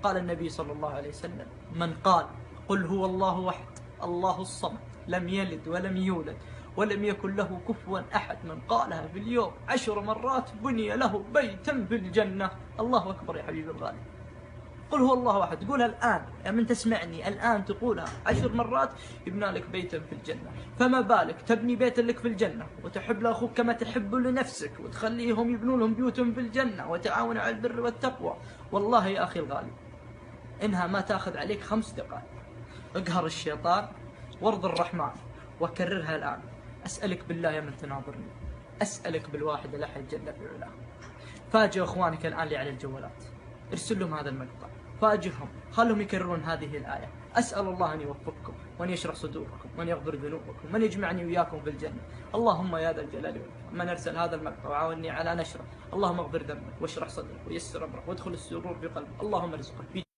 قال النبي صلى الله عليه وسلم: من قال قل هو الله أحد الله الصمد لم يلد ولم يولد ولم يكن له كفوا أحد، من قالها في اليوم 10 مرات بني له بيتا في الجنة. الله أكبر يا حبيبي الغالي. قل هو الله أحد، قولها الآن يا من تسمعني الآن، تقولها 10 مرات يبنى لك بيتا في الجنة. فما بالك تبني بيتا لك في الجنة وتحب لأخوك كما تحب لنفسك، وتخليهم يبنون لهم بيوتهم في الجنة، وتعاونوا على البر والتقوى. والله يا أخي الغالي إنها ما تأخذ عليك 5 دقائق. اقهر الشيطان وارض الرحمن وكررها الآن. أسألك بالله يا من تناظرني، أسألك بالواحد الأحد جل في علاه، فاجئ أخوانك الآن اللي على الجوالات، ارسل لهم هذا المقطع، فاجئهم، خلهم يكررون هذه الآية. أسأل الله أن يوفقكم وأن يشرح صدوركم وأن يغفر ذنوبكم وأن يجمعني وإياكم في الجنة. اللهم يا ذا الجلال والإكرام، من أرسل هذا المقطع وعاوني على نشره، اللهم اغفر ذنبك واشرح صدرك ويسر أمرك وادخل السرور في قلبك، اللهم ارزقك